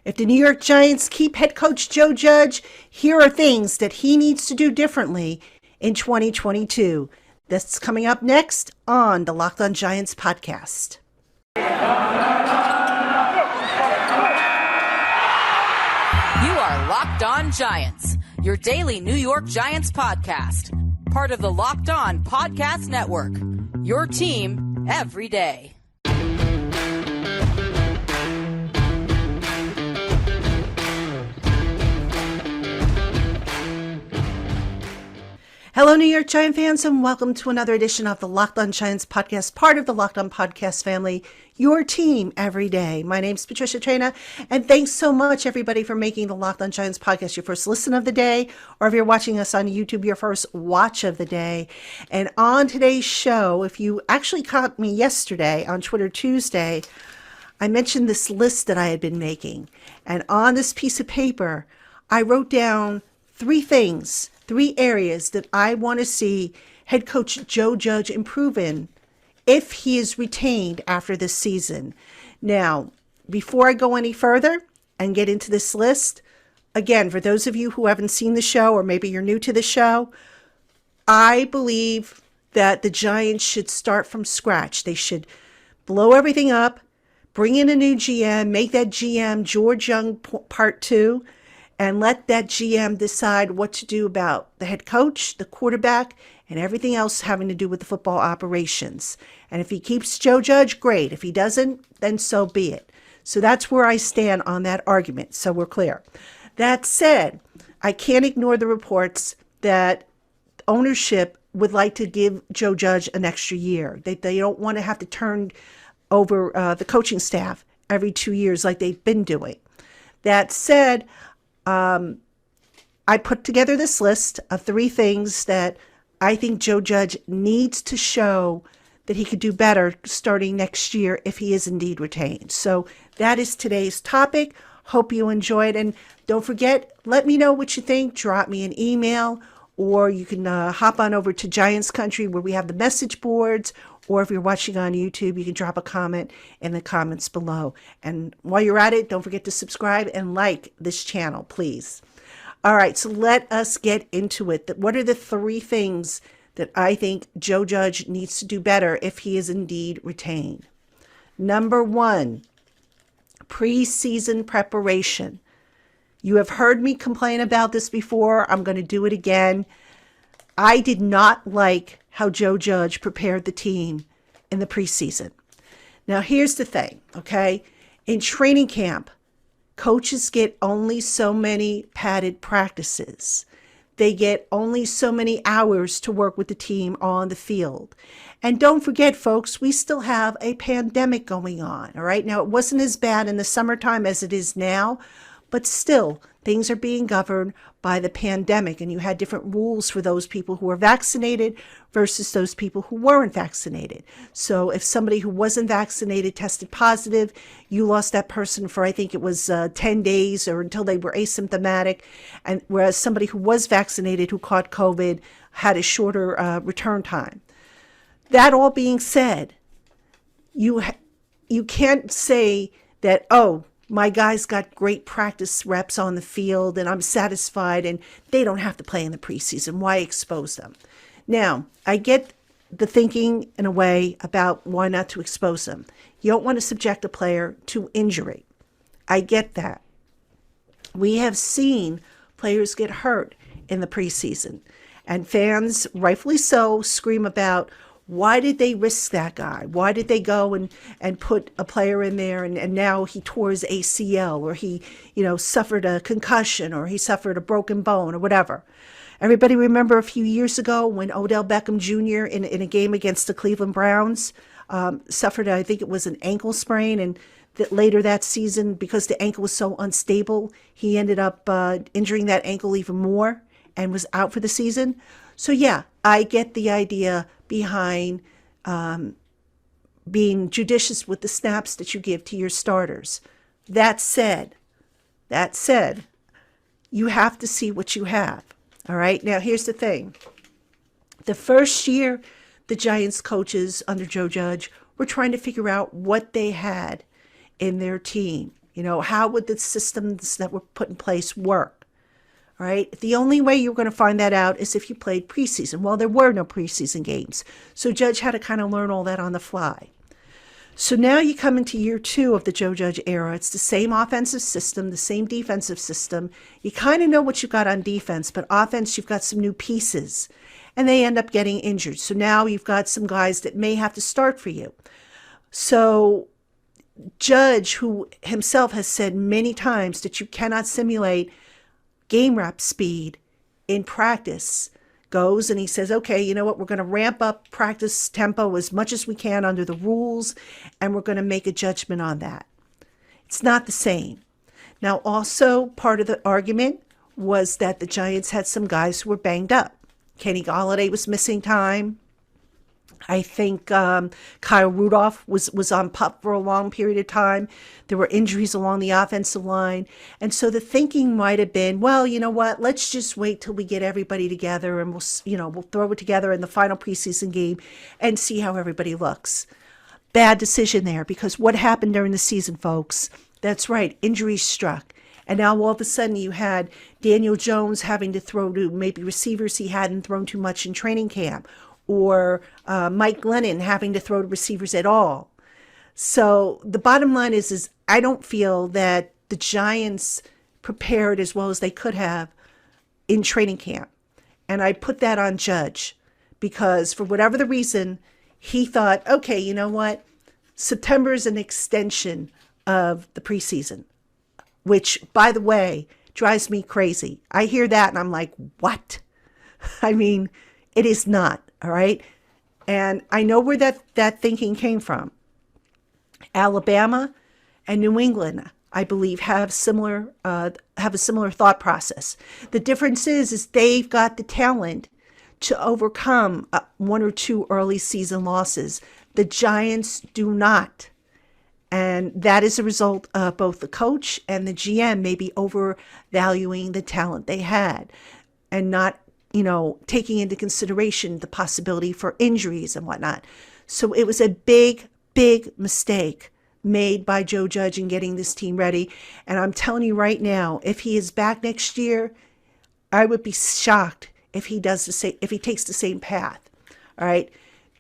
If the New York Giants keep head coach Joe Judge, here are things that he needs to do differently in 2022. That's coming up next on the Locked On Giants podcast. You are Locked On Giants, your daily New York Giants podcast. Part of the Locked On Podcast Network, your team every day. Hello, New York Giant fans, and welcome to another edition of the Locked On Giants podcast, part of the Locked On Podcast family, your team every day. My name's Patricia Traina, and thanks so much, everybody, for making the Locked On Giants podcast your first listen of the day, or if you're watching us on YouTube, your first watch of the day. And on today's show, if you actually caught me yesterday on Twitter Tuesday, I mentioned this list that I had been making. And on this piece of paper, I wrote down three areas that I want to see head coach Joe Judge improve in if he is retained after this season. Now, before I go any further and get into this list, again, for those of you who haven't seen the show or maybe you're new to the show, I believe that the Giants should start from scratch. They should blow everything up, bring in a new GM, make that GM George Young Part 2, and let that GM decide what to do about the head coach, the quarterback, and everything else having to do with the football operations. And if he keeps Joe Judge, great. If he doesn't, then so be it. So that's where I stand on that argument, so we're clear. That said, I can't ignore the reports that ownership would like to give Joe Judge an extra year. They don't want to have to turn over the coaching staff every 2 years like they've been doing. That said, I put together this list of three things that I think Joe Judge needs to show that he could do better starting next year if he is indeed retained. So that is today's topic. Hope you enjoyed. And don't forget, let me know what you think. Drop me an email, or you can hop on over to Giants Country where we have the message boards. Or if you're watching on YouTube, you can drop a comment in the comments below. And while you're at it, don't forget to subscribe and like this channel, please. All right, so let us get into it. What are the three things that I think Joe Judge needs to do better if he is indeed retained? Number one, preseason preparation. You have heard me complain about this before. I'm going to do it again. I did not like how Joe Judge prepared the team in the preseason. Now, here's the thing, okay? In training camp, coaches get only so many padded practices. They get only so many hours to work with the team on the field. And don't forget, folks, we still have a pandemic going on, all right? Now, it wasn't as bad in the summertime as it is now, but still, things are being governed by the pandemic, and you had different rules for those people who were vaccinated versus those people who weren't vaccinated. So if somebody who wasn't vaccinated tested positive, you lost that person for, I think it was 10 days or until they were asymptomatic. And whereas somebody who was vaccinated who caught COVID had a shorter return time. That all being said, you can't say that, oh, my guys got great practice reps on the field and I'm satisfied and they don't have to play in the preseason. Why expose them? Now, I get the thinking in a way about why not to expose them. You don't want to subject a player to injury. I get that. We have seen players get hurt in the preseason, and fans, rightfully so, scream about, why did they risk that guy? Why did they go and put a player in there and now he tore his ACL, or he, suffered a concussion, or he suffered a broken bone, or whatever? Everybody remember a few years ago when Odell Beckham Jr. in a game against the Cleveland Browns suffered, I think it was an ankle sprain, and that later that season, because the ankle was so unstable, he ended up injuring that ankle even more and was out for the season. So yeah, I get the idea behind being judicious with the snaps that you give to your starters. That said, you have to see what you have. All right. Now, here's the thing. The first year, the Giants coaches under Joe Judge were trying to figure out what they had in their team. How would the systems that were put in place work? All right. The only way you're going to find that out is if you played preseason. Well, there were no preseason games. So Judge had to kind of learn all that on the fly. So now you come into year 2 of the Joe Judge era. It's the same offensive system, the same defensive system. You kind of know what you got on defense, but offense, you've got some new pieces. And they end up getting injured. So now you've got some guys that may have to start for you. So Judge, who himself has said many times that you cannot simulate game rep speed in practice, goes and he says, okay, you know what? We're going to ramp up practice tempo as much as we can under the rules, and we're going to make a judgment on that. It's not the same. Now, also, part of the argument was that the Giants had some guys who were banged up. Kenny Golladay was missing time. I think Kyle Rudolph was on PUP for a long period of time. There were injuries along the offensive line. And so the thinking might have been, well, you know what? Let's just wait till we get everybody together and we'll throw it together in the final preseason game and see how everybody looks. Bad decision there, because what happened during the season, folks? That's right. Injuries struck. And now all of a sudden you had Daniel Jones having to throw to maybe receivers he hadn't thrown too much in training camp, or Mike Glennon having to throw to receivers at all. So the bottom line is I don't feel that the Giants prepared as well as they could have in training camp. And I put that on Judge, because for whatever the reason, he thought, okay, you know what? September is an extension of the preseason, which, by the way, drives me crazy. I hear that and I'm like, what? I mean, it is not. All right. And I know where that thinking came from. Alabama and New England, I believe, have a similar thought process. The difference is they've got the talent to overcome 1 or 2 early season losses. The Giants do not. And that is a result of both the coach and the GM maybe overvaluing the talent they had and not taking into consideration the possibility for injuries and whatnot. So it was a big, big mistake made by Joe Judge in getting this team ready. And I'm telling you right now, if he is back next year, I would be shocked if he takes the same path. All right.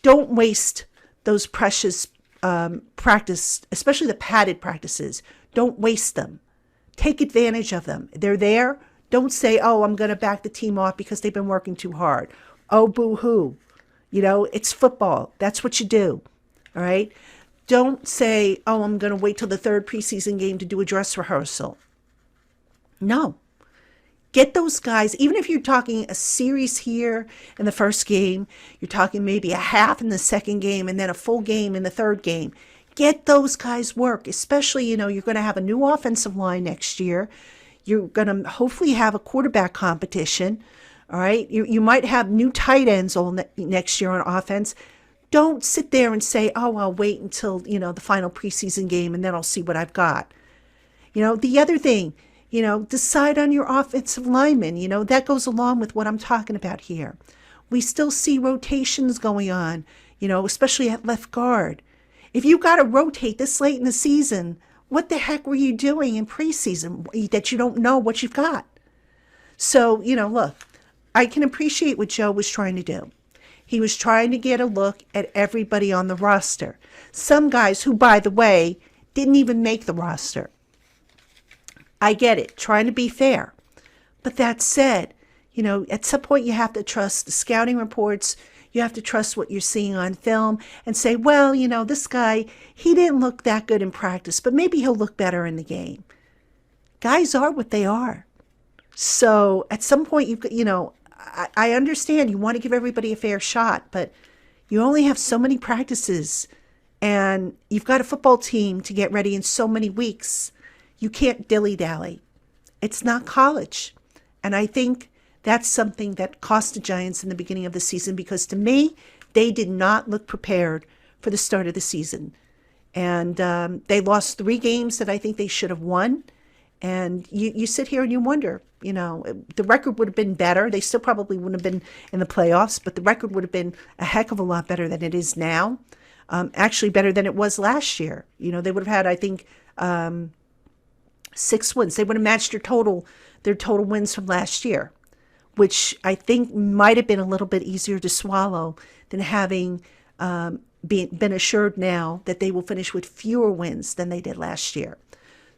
Don't waste those precious practice, especially the padded practices. Don't waste them. Take advantage of them. They're there. Don't say, oh, I'm going to back the team off because they've been working too hard. Oh, boo-hoo. It's football. That's what you do. All right? Don't say, oh, I'm going to wait till the 3rd preseason game to do a dress rehearsal. No. Get those guys, even if you're talking a series here in the first game, you're talking maybe a half in the second game and then a full game in the 3rd game. Get those guys work, especially, you're going to have a new offensive line next year. You're going to hopefully have a quarterback competition, all right? You might have new tight ends all next year on offense. Don't sit there and say, oh, I'll wait until, the final preseason game and then I'll see what I've got. The other thing, decide on your offensive linemen. That goes along with what I'm talking about here. We still see rotations going on, especially at left guard. If you got to rotate this late in the season, what the heck were you doing in preseason that you don't know what you've got? So, look, I can appreciate what Joe was trying to do. He was trying to get a look at everybody on the roster. Some guys who, by the way, didn't even make the roster. I get it, trying to be fair. But that said, at some point you have to trust the scouting reports. You have to trust what you're seeing on film and say, well, this guy, he didn't look that good in practice, but maybe he'll look better in the game. Guys are what they are. So at some point, I understand you want to give everybody a fair shot, but you only have so many practices and you've got a football team to get ready in so many weeks. You can't dilly-dally. It's not college. And I think that's something that cost the Giants in the beginning of the season, because to me, they did not look prepared for the start of the season. And they lost 3 games that I think they should have won. And you sit here and you wonder, the record would have been better. They still probably wouldn't have been in the playoffs, but the record would have been a heck of a lot better than it is now. Actually better than it was last year. They would have had, I think, 6 wins. They would have matched their total wins from last year, which I think might have been a little bit easier to swallow than having been assured now that they will finish with fewer wins than they did last year.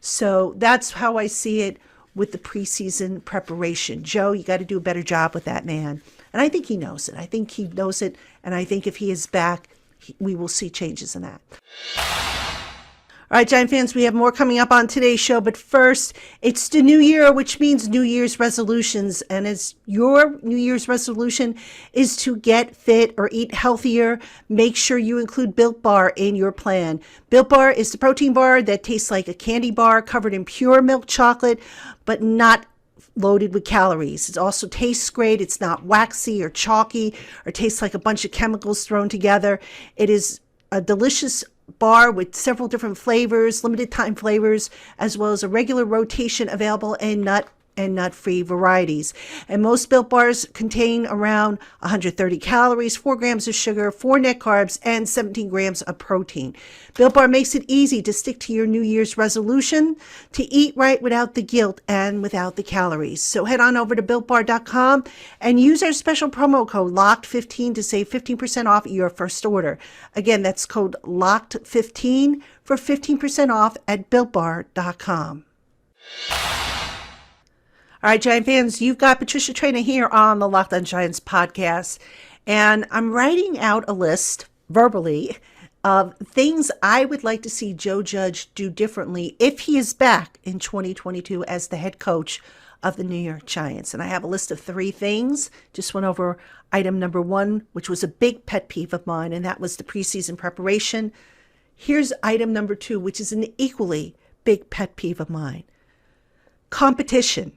So that's how I see it with the preseason preparation. Joe, you got to do a better job with that, man. And I think he knows it. I think he knows it. And I think if he is back, we will see changes in that. All right, Giant fans, we have more coming up on today's show. But first, it's the new year, which means New Year's resolutions. And as your New Year's resolution is to get fit or eat healthier, make sure you include Built Bar in your plan. Built Bar is the protein bar that tastes like a candy bar covered in pure milk chocolate, but not loaded with calories. It also tastes great. It's not waxy or chalky or tastes like a bunch of chemicals thrown together. It is a delicious bar with several different flavors, limited time flavors, as well as a regular rotation available in nut-free varieties. And most Built Bars contain around 130 calories, 4 grams of sugar, 4 net carbs, and 17 grams of protein. Built Bar makes it easy to stick to your New Year's resolution to eat right without the guilt and without the calories. So head on over to BuiltBar.com and use our special promo code LOCKED15 to save 15% off your first order. Again, that's code LOCKED15 for 15% off at BuiltBar.com. All right, Giant fans, you've got Patricia Traina here on the Locked on Giants podcast, and I'm writing out a list verbally of things I would like to see Joe Judge do differently if he is back in 2022 as the head coach of the New York Giants. And I have a list of 3 things. Just went over item number 1, which was a big pet peeve of mine, and that was the preseason preparation. Here's item number 2, which is an equally big pet peeve of mine. Competition.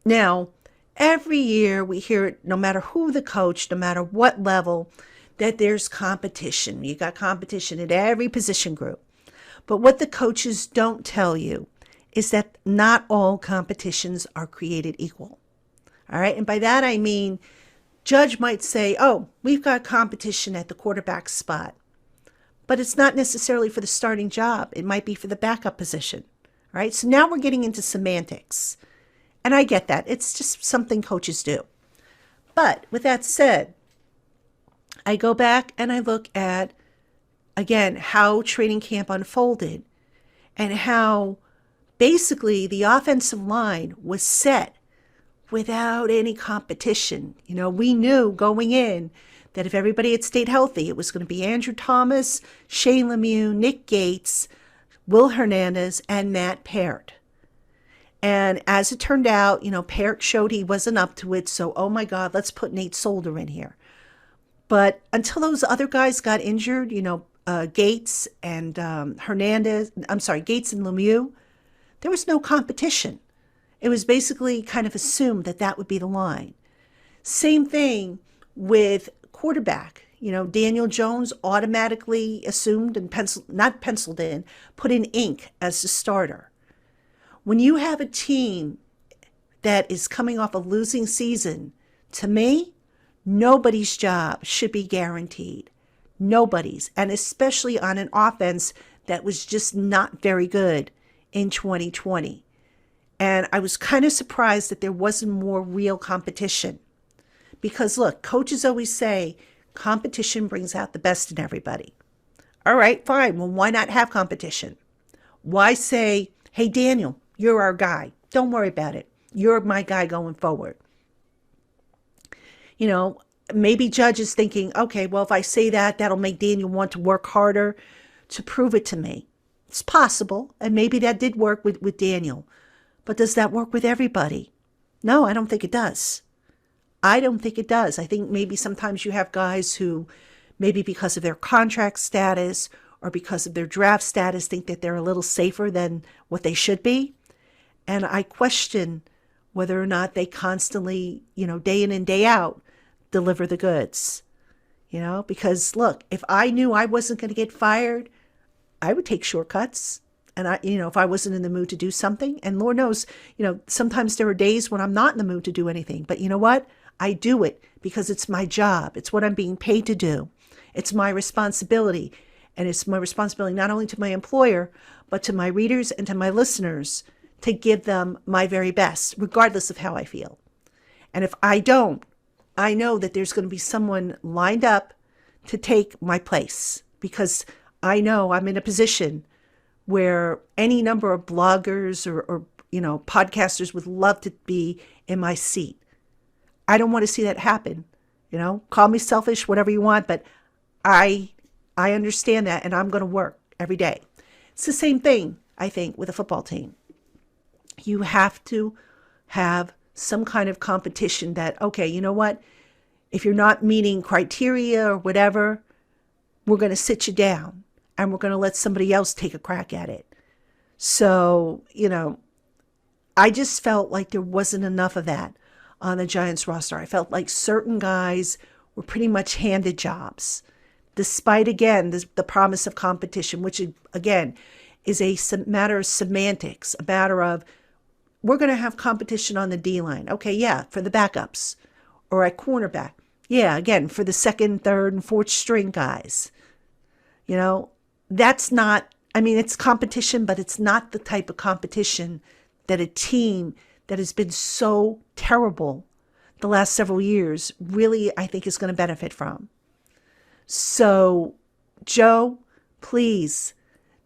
Now, every year we hear it, no matter who the coach, no matter what level, that there's competition. You got competition at every position group. But what the coaches don't tell you is that not all competitions are created equal. All right. And by that, I mean, Judge might say, oh, we've got competition at the quarterback spot, but it's not necessarily for the starting job. It might be for the backup position. All right. So now we're getting into semantics. And I get that. It's just something coaches do. But with that said, I go back and I look at, again, how training camp unfolded and how basically the offensive line was set without any competition. You know, we knew going in that if everybody had stayed healthy, it was going to be Andrew Thomas, Shane Lemieux, Nick Gates, Will Hernandez, and Matt Peart. And as it turned out, Peart showed he wasn't up to it. So, oh my God, let's put Nate Solder in here. But until those other guys got injured, Gates and Gates and Lemieux, there was no competition. It was basically kind of assumed that would be the line. Same thing with quarterback. Daniel Jones automatically assumed and put in ink as the starter. When you have a team that is coming off a losing season, to me, nobody's job should be guaranteed. Nobody's. And especially on an offense that was just not very good in 2020. And I was kind of surprised that there wasn't more real competition. Because look, coaches always say competition brings out the best in everybody. All right, fine. Well, why not have competition? Why say, hey, Daniel, you're our guy. Don't worry about it. You're my guy going forward. Maybe Judge is thinking, okay, well, if I say that, that'll make Daniel want to work harder to prove it to me. It's possible. And maybe that did work with Daniel. But does that work with everybody? No, I don't think it does. I don't think it does. I think maybe sometimes you have guys who maybe because of their contract status or because of their draft status think that they're a little safer than what they should be. And I question whether or not they constantly, day in and day out, deliver the goods. Because look, if I knew I wasn't going to get fired, I would take shortcuts. And if I wasn't in the mood to do something, and Lord knows, sometimes there are days when I'm not in the mood to do anything. But you know what? I do it because it's my job. It's what I'm being paid to do. It's my responsibility. And it's my responsibility not only to my employer, but to my readers and to my listeners to give them my very best, regardless of how I feel. And if I don't, I know that there's going to be someone lined up to take my place, because I know I'm in a position where any number of bloggers or podcasters would love to be in my seat. I don't want to see that happen. Call me selfish, whatever you want, but I understand that, and I'm going to work every day. It's the same thing, I think, with a football team. You have to have some kind of competition that, okay, you know what? If you're not meeting criteria or whatever, we're going to sit you down and we're going to let somebody else take a crack at it. So, I just felt like there wasn't enough of that on the Giants roster. I felt like certain guys were pretty much handed jobs, despite, again, the promise of competition, which, again, is a matter of semantics, a matter of, we're going to have competition on the D-line. Okay, yeah, for the backups. Or at cornerback. Yeah, again, for the second, third, and fourth string guys. That's not, it's competition, but it's not the type of competition that a team that has been so terrible the last several years really, I think, is going to benefit from. So, Joe, please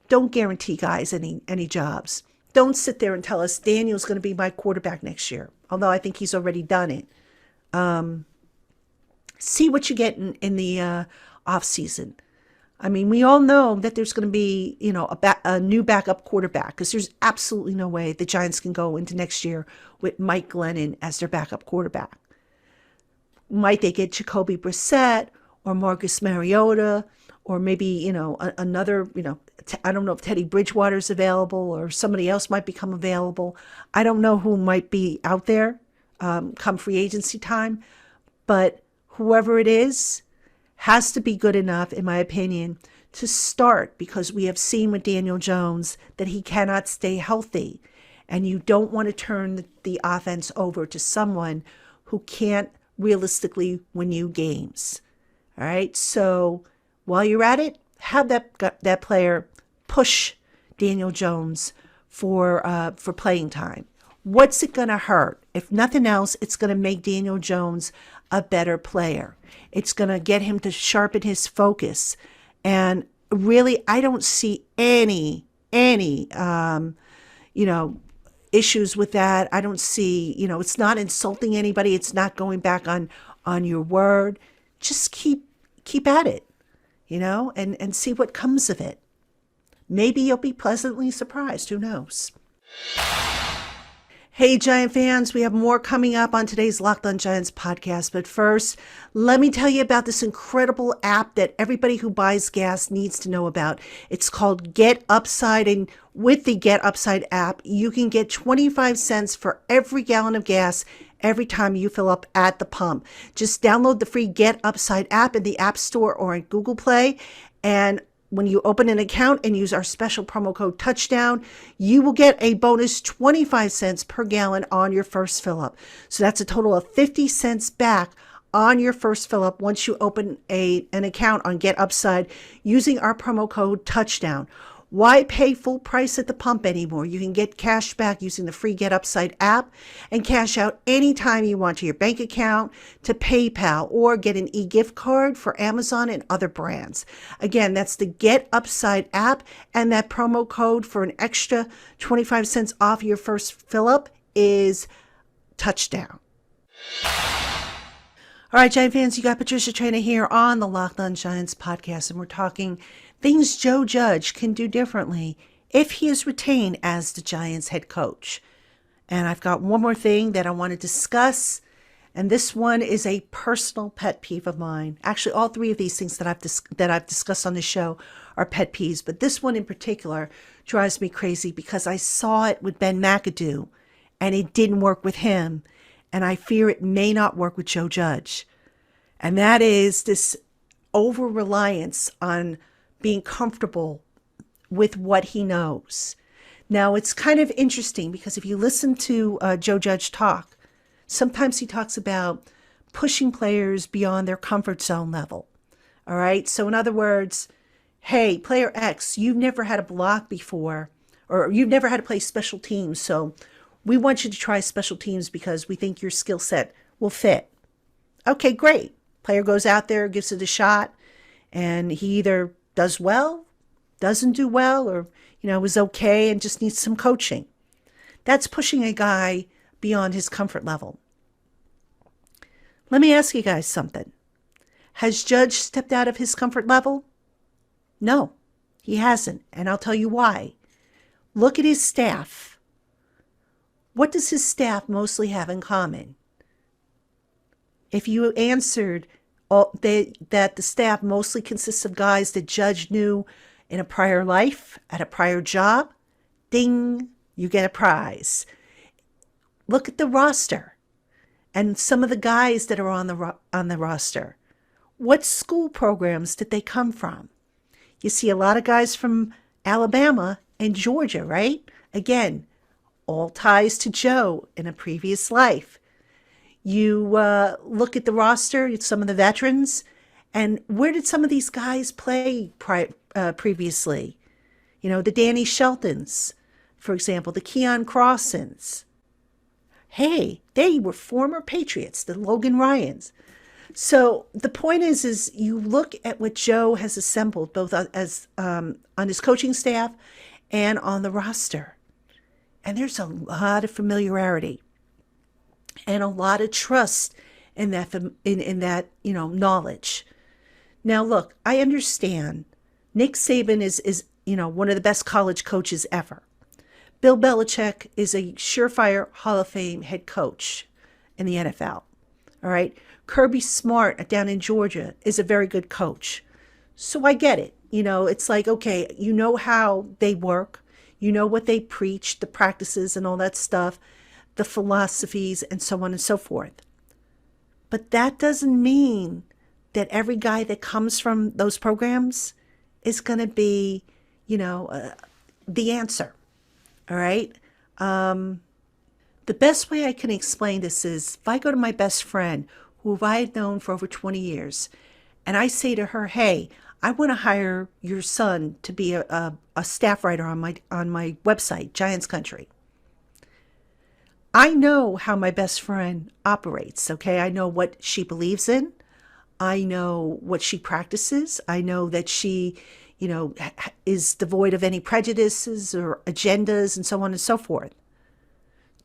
don't guarantee guys any jobs. Don't sit there and tell us Daniel's going to be my quarterback next year, although I think he's already done it. See what you get in the off season. We all know that there's going to be, a new backup quarterback, because there's absolutely no way the Giants can go into next year with Mike Glennon as their backup quarterback. Might they get Jacoby Brissett or Marcus Mariota, or maybe, another, I don't know if Teddy Bridgewater's available or somebody else might become available. I don't know who might be out there come free agency time, but whoever it is has to be good enough, in my opinion, to start, because we have seen with Daniel Jones that he cannot stay healthy, and you don't want to turn the offense over to someone who can't realistically win you games. All right, so while you're at it, have that player push Daniel Jones for playing time. What's it going to hurt? If nothing else, it's going to make Daniel Jones a better player. It's going to get him to sharpen his focus. And really, I don't see any issues with that. I don't see, it's not insulting anybody. It's not going back on your word. Just keep at it, and see what comes of it. Maybe you'll be pleasantly surprised. Who knows? Hey, Giant fans, we have more coming up on today's Locked On Giants podcast. But first, let me tell you about this incredible app that everybody who buys gas needs to know about. It's called Get Upside, and with the Get Upside app, you can get 25 cents for every gallon of gas every time you fill up at the pump. Just download the free Get Upside app in the App Store or in Google Play, and when you open an account and use our special promo code Touchdown, you will get a bonus 25 cents per gallon on your first fill up. So that's a total of 50 cents back on your first fill up once you open an account on Get Upside using our promo code Touchdown. Why pay full price at the pump anymore? You can get cash back using the free Get Upside app and cash out anytime you want to your bank account, to PayPal, or get an e-gift card for Amazon and other brands. Again, that's the Get Upside app, and that promo code for an extra 25 cents off your first fill up is Touchdown. All right, Giant fans, you got Patricia Traina here on the Locked On Giants podcast, and we're talking things Joe Judge can do differently if he is retained as the Giants head coach. And I've got one more thing that I want to discuss, and this one is a personal pet peeve of mine. Actually, all three of these things that I've discussed on the show are pet peeves, but this one in particular drives me crazy because I saw it with Ben McAdoo, and it didn't work with him, and I fear it may not work with Joe Judge. And that is this over-reliance on being comfortable with what he knows. Now, it's kind of interesting because if you listen to Joe Judge talk, sometimes he talks about pushing players beyond their comfort zone level. All right. So in other words, hey, player X, you've never had a block before. or you've never had to play special teams. So we want you to try special teams because we think your skill set will fit. Okay, great. Player goes out there, gives it a shot, and he either does well, doesn't do well, or, is okay and just needs some coaching. That's pushing a guy beyond his comfort level. Let me ask you guys something. Has Judge stepped out of his comfort level? No, he hasn't, and I'll tell you why. Look at his staff. What does his staff mostly have in common? If you answered that the staff mostly consists of guys that Judge knew in a prior life, at a prior job, ding, you get a prize. Look at the roster and some of the guys that are on the roster. What school programs did they come from? You see a lot of guys from Alabama and Georgia, right? Again, all ties to Joe in a previous life. You look at the roster, some of the veterans, and where did some of these guys play previously? The Danny Sheltons, for example, the Keon Crossons. Hey, they were former Patriots, the Logan Ryans. So the point is you look at what Joe has assembled, both as on his coaching staff and on the roster. And there's a lot of familiarity and a lot of trust in that knowledge. Now, look, I understand Nick Saban is one of the best college coaches ever. Bill Belichick is a surefire Hall of Fame head coach in the NFL. All right. Kirby Smart down in Georgia is a very good coach. So I get it. It's like, okay, you know how they work. You know what they preach, the practices and all that stuff, the philosophies and so on and so forth. But that doesn't mean that every guy that comes from those programs is going to be, the answer. All right. The best way I can explain this is if I go to my best friend, who I had known for over 20 years, and I say to her, hey, I want to hire your son to be a staff writer on my website, Giants Country. I know how my best friend operates, okay? I know what she believes in. I know what she practices. I know that she, is devoid of any prejudices or agendas and so on and so forth.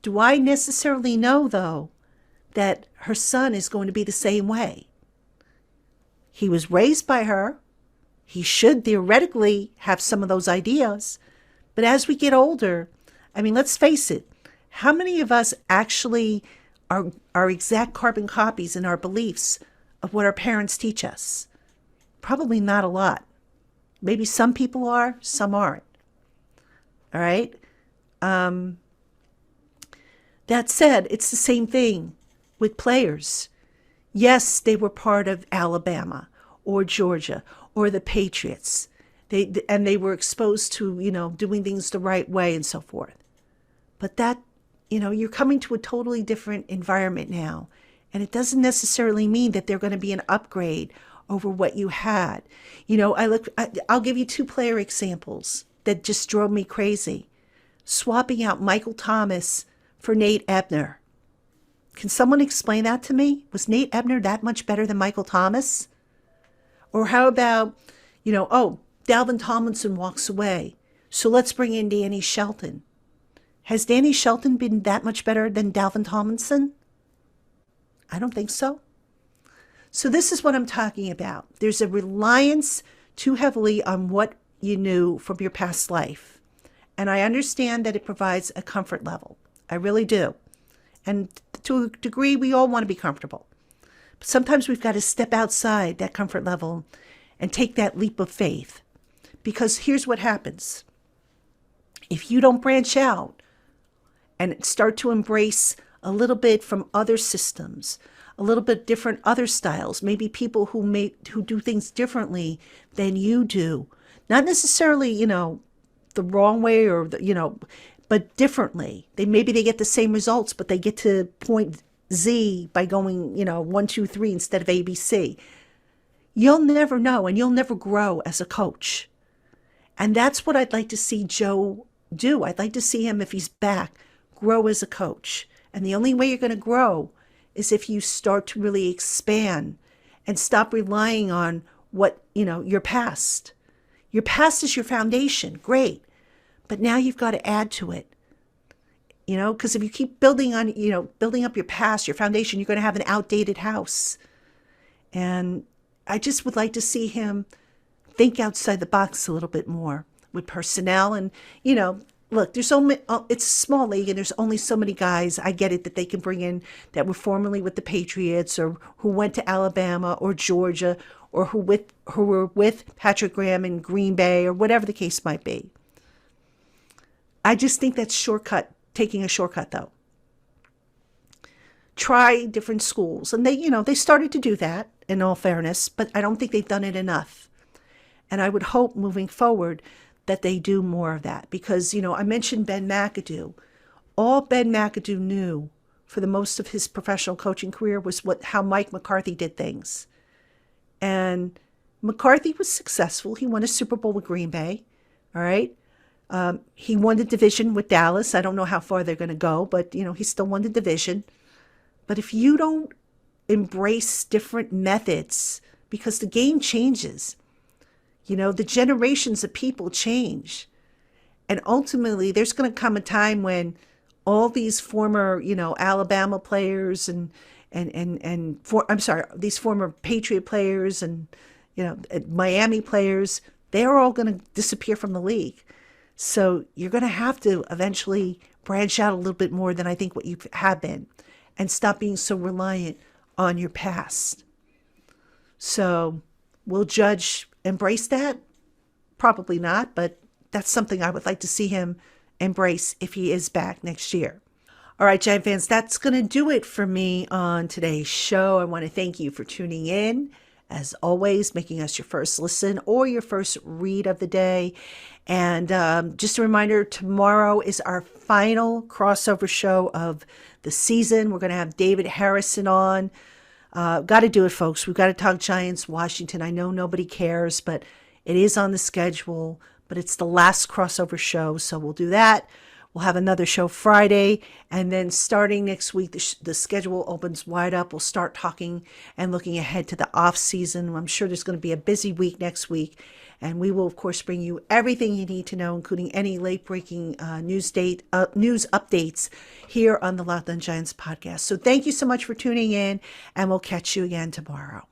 Do I necessarily know, though, that her son is going to be the same way? He was raised by her. He should theoretically have some of those ideas. But as we get older, let's face it, how many of us actually are exact carbon copies in our beliefs of what our parents teach us? Probably not a lot. Maybe some people are, some aren't. All right? That said, it's the same thing with players. Yes, they were part of Alabama or Georgia or the Patriots. They were exposed to, doing things the right way and so forth. But that, you're coming to a totally different environment now. And it doesn't necessarily mean that they're going to be an upgrade over what you had. I'll give you 2 player examples that just drove me crazy. Swapping out Michael Thomas for Nate Ebner. Can someone explain that to me? Was Nate Ebner that much better than Michael Thomas? Or how about, Dalvin Tomlinson walks away, so let's bring in Danny Shelton. Has Danny Shelton been that much better than Dalvin Tomlinson? I don't think so. So this is what I'm talking about. There's a reliance too heavily on what you knew from your past life. And I understand that it provides a comfort level. I really do. And to a degree, we all want to be comfortable. But sometimes we've got to step outside that comfort level and take that leap of faith. Because here's what happens. If you don't branch out and start to embrace a little bit from other systems, a little bit different other styles, maybe people who do things differently than you do, not necessarily, the wrong way or, but differently. Maybe they get the same results, but they get to point Z by going, 1, 2, 3 instead of ABC. You'll never know, and you'll never grow as a coach. And that's what I'd like to see Joe do. I'd like to see him, if he's back, grow as a coach. And the only way you're going to grow is if you start to really expand and stop relying on what, your past. Your past is your foundation. Great. But now you've got to add to it. Because if you keep building up your past, your foundation, you're going to have an outdated house. And I just would like to see him think outside the box a little bit more with personnel. And, look, it's a small league and there's only so many guys. I get it that they can bring in that were formerly with the Patriots or who went to Alabama or Georgia or who were with Patrick Graham in Green Bay or whatever the case might be. I just think that's taking a shortcut though. Try different schools. And they started to do that, in all fairness, but I don't think they've done it enough. And I would hope moving forward that they do more of that. Because, I mentioned Ben McAdoo. All Ben McAdoo knew for the most of his professional coaching career was how Mike McCarthy did things. And McCarthy was successful. He won a Super Bowl with Green Bay. All right. He won the division with Dallas. I don't know how far they're going to go, but, he still won the division. But if you don't embrace different methods, because the game changes, the generations of people change. And ultimately, there's going to come a time when all these former, Alabama players these former Patriot players and, Miami players, they're all going to disappear from the league. So you're going to have to eventually branch out a little bit more than I think what you have been and stop being so reliant on your past. So will Judge embrace that? Probably not, but that's something I would like to see him embrace if he is back next year. All right, Giant fans, that's going to do it for me on today's show. I want to thank you for tuning in. As always, making us your first listen or your first read of the day. And just a reminder, tomorrow is our final crossover show of the season. We're going to have David Harrison on. Got to do it, folks. We've got to talk Giants, Washington. I know nobody cares, but it is on the schedule. But it's the last crossover show, so we'll do that. We'll have another show Friday, and then starting next week, the schedule opens wide up. We'll start talking and looking ahead to the off season. I'm sure there's going to be a busy week next week, and we will, of course, bring you everything you need to know, including any late-breaking news updates here on the Locked On Giants podcast. So thank you so much for tuning in, and we'll catch you again tomorrow.